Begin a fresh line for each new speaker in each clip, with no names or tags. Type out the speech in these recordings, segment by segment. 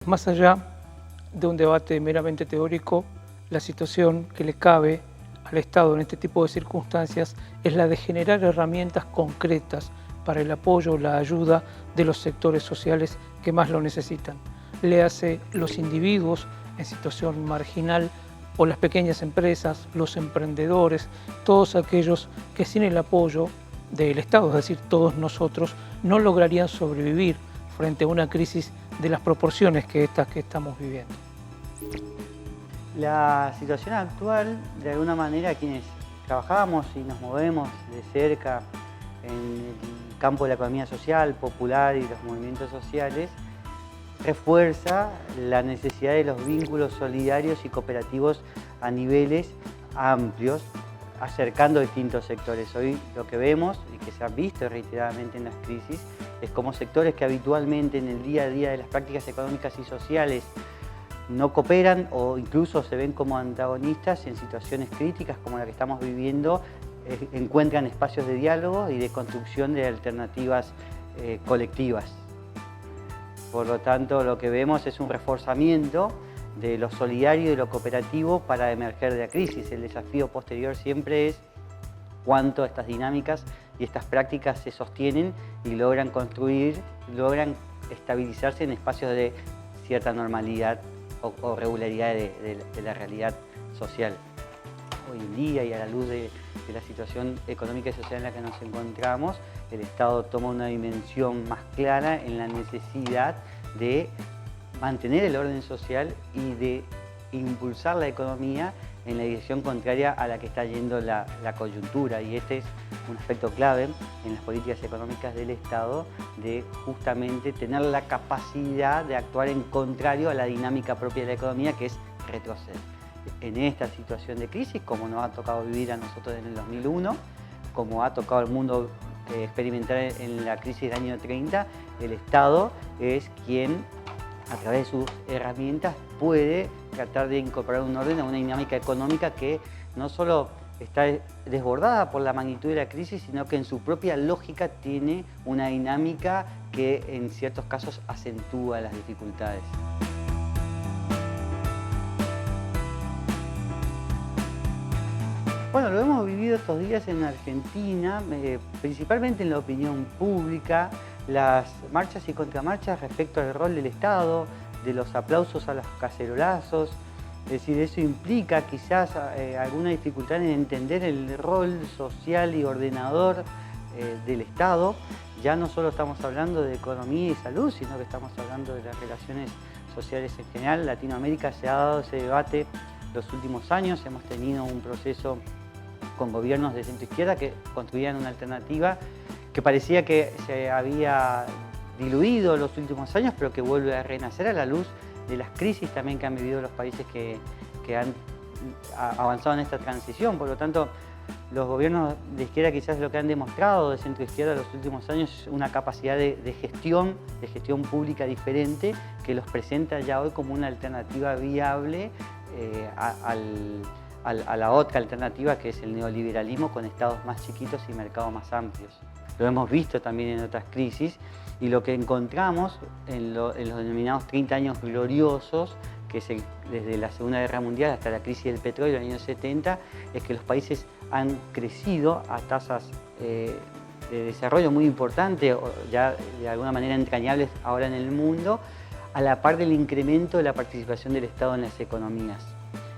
Más allá de un debate meramente teórico, la situación que le cabe al Estado en este tipo de circunstancias es la de generar herramientas concretas para el apoyo, la ayuda de los sectores sociales que más lo necesitan. Léase los individuos en situación marginal o las pequeñas empresas, los emprendedores, todos aquellos que sin el apoyo del Estado, es decir, todos nosotros, no lograrían sobrevivir frente a una crisis de las proporciones que estamos viviendo.
La situación actual, de alguna manera, quienes trabajamos y nos movemos de cerca en el campo de la economía social, popular y los movimientos sociales, refuerza la necesidad de los vínculos solidarios y cooperativos a niveles amplios, acercando distintos sectores. Hoy lo que vemos y que se ha visto reiteradamente en las crisis es como sectores que habitualmente en el día a día de las prácticas económicas y sociales no cooperan o incluso se ven como antagonistas en situaciones críticas como la que estamos viviendo, encuentran espacios de diálogo y de construcción de alternativas colectivas. Por lo tanto, lo que vemos es un reforzamiento de lo solidario y de lo cooperativo para emerger de la crisis. El desafío posterior siempre es cuánto estas dinámicas y estas prácticas se sostienen y logran construir, logran estabilizarse en espacios de cierta normalidad o regularidad de la realidad social. Hoy en día y a la luz de la situación económica y social en la que nos encontramos, el Estado toma una dimensión más clara en la necesidad de mantener el orden social y de impulsar la economía en la dirección contraria a la que está yendo la coyuntura. Y este es un aspecto clave en las políticas económicas del Estado, de justamente tener la capacidad de actuar en contrario a la dinámica propia de la economía, que es retroceder. En esta situación de crisis, como nos ha tocado vivir a nosotros en el 2001, como ha tocado al mundo experimentar en la crisis del año 30, el Estado es quien, a través de sus herramientas, puede tratar de incorporar un orden a una dinámica económica que no solo está desbordada por la magnitud de la crisis, sino que en su propia lógica tiene una dinámica que en ciertos casos acentúa las dificultades. Bueno, lo hemos vivido estos días en Argentina, principalmente en la opinión pública, las marchas y contramarchas respecto al rol del Estado, de los aplausos a los cacerolazos. Es decir, eso implica quizás alguna dificultad en entender el rol social y ordenador del Estado. Ya no solo estamos hablando de economía y salud, sino que estamos hablando de las relaciones sociales en general. En Latinoamérica se ha dado ese debate los últimos años, hemos tenido un proceso con gobiernos de centro-izquierda que construían una alternativa que parecía que se había diluido en los últimos años, pero que vuelve a renacer a la luz de las crisis también que han vivido los países que han avanzado en esta transición. Por lo tanto, los gobiernos de izquierda quizás lo que han demostrado de centro-izquierda en los últimos años es una capacidad de gestión pública diferente que los presenta ya hoy como una alternativa viable a la otra alternativa, que es el neoliberalismo con estados más chiquitos y mercados más amplios. Lo hemos visto también en otras crisis y lo que encontramos en los denominados 30 años gloriosos, que es desde la Segunda Guerra Mundial hasta la crisis del petróleo en los años 70, es que los países han crecido a tasas de desarrollo muy importantes, ya de alguna manera entrañables ahora en el mundo, a la par del incremento de la participación del Estado en las economías.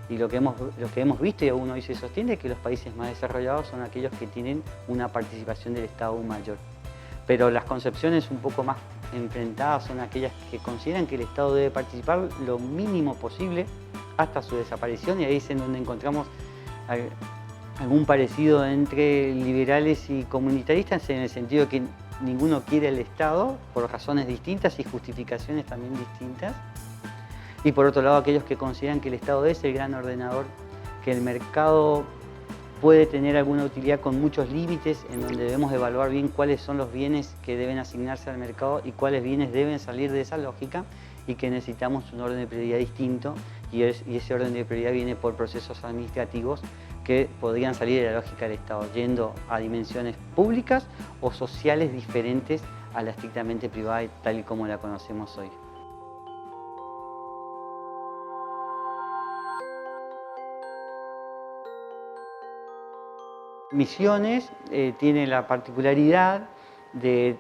Y lo que hemos visto y aún hoy se sostiene es que los países más desarrollados son aquellos que tienen una participación del Estado mayor. Pero las concepciones un poco más enfrentadas son aquellas que consideran que el Estado debe participar lo mínimo posible hasta su desaparición, y ahí es en donde encontramos algún parecido entre liberales y comunitaristas, en el sentido que ninguno quiere el Estado por razones distintas y justificaciones también distintas. Y por otro lado, aquellos que consideran que el Estado es el gran ordenador, que el mercado puede tener alguna utilidad con muchos límites, en donde debemos evaluar bien cuáles son los bienes que deben asignarse al mercado y cuáles bienes deben salir de esa lógica, y que necesitamos un orden de prioridad distinto, y ese orden de prioridad viene por procesos administrativos que podrían salir de la lógica del Estado, yendo a dimensiones públicas o sociales diferentes a la estrictamente privada tal y como la conocemos hoy. Misiones tiene la particularidad de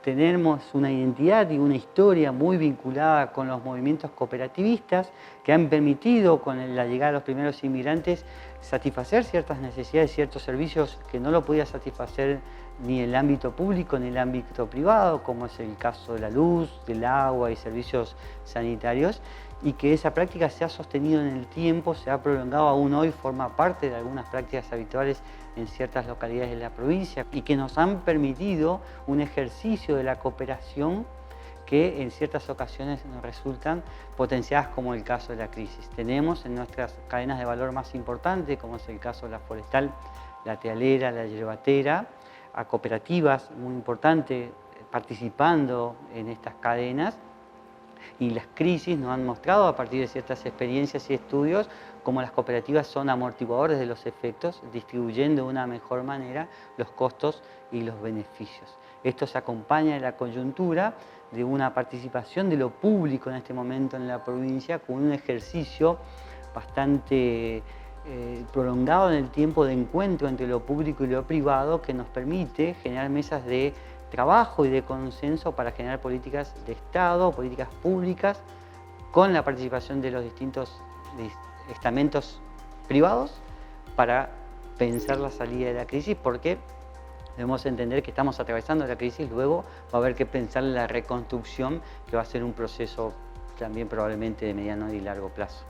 tenemos una identidad y una historia muy vinculada con los movimientos cooperativistas que han permitido, con la llegada de los primeros inmigrantes, satisfacer ciertas necesidades, ciertos servicios que no lo podía satisfacer ni el ámbito público ni el ámbito privado, como es el caso de la luz, del agua y servicios sanitarios, y que esa práctica se ha sostenido en el tiempo, se ha prolongado aún hoy, forma parte de algunas prácticas habituales en ciertas localidades de la provincia y que nos han permitido un ejercicio de la cooperación que en ciertas ocasiones nos resultan potenciadas, como el caso de la crisis. Tenemos en nuestras cadenas de valor más importantes, como es el caso de la forestal, la tealera, la yerbatera, a cooperativas muy importantes participando en estas cadenas, y las crisis nos han mostrado a partir de ciertas experiencias y estudios cómo las cooperativas son amortiguadores de los efectos, distribuyendo de una mejor manera los costos y los beneficios. Esto se acompaña de la coyuntura de una participación de lo público en este momento en la provincia con un ejercicio bastante prolongado en el tiempo de encuentro entre lo público y lo privado, que nos permite generar mesas de trabajo y de consenso para generar políticas de Estado, políticas públicas, con la participación de los distintos estamentos privados para pensar la salida de la crisis, porque debemos entender que estamos atravesando la crisis, luego va a haber que pensar en la reconstrucción, que va a ser un proceso también probablemente de mediano y largo plazo.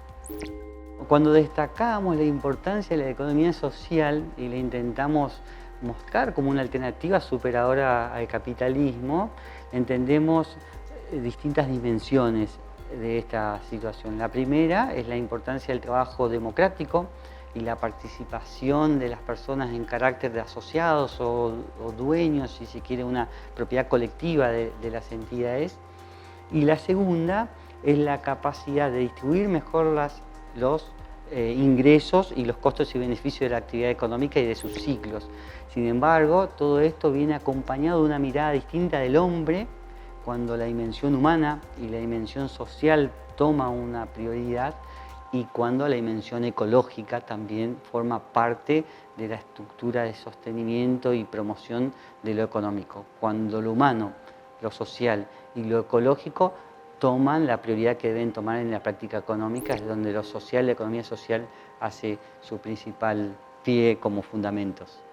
Cuando destacamos la importancia de la economía social y la intentamos mostrar como una alternativa superadora al capitalismo, entendemos distintas dimensiones de esta situación. La primera es la importancia del trabajo democrático y la participación de las personas en carácter de asociados o dueños, si se quiere, una propiedad colectiva de las entidades. Y la segunda es la capacidad de distribuir mejor los ingresos y los costos y beneficios de la actividad económica y de sus ciclos. Sin embargo, todo esto viene acompañado de una mirada distinta del hombre cuando la dimensión humana y la dimensión social toma una prioridad y cuando la dimensión ecológica también forma parte de la estructura de sostenimiento y promoción de lo económico. Cuando lo humano, lo social y lo ecológico toman la prioridad que deben tomar en la práctica económica, es donde lo social, la economía social, hace su principal pie como fundamentos.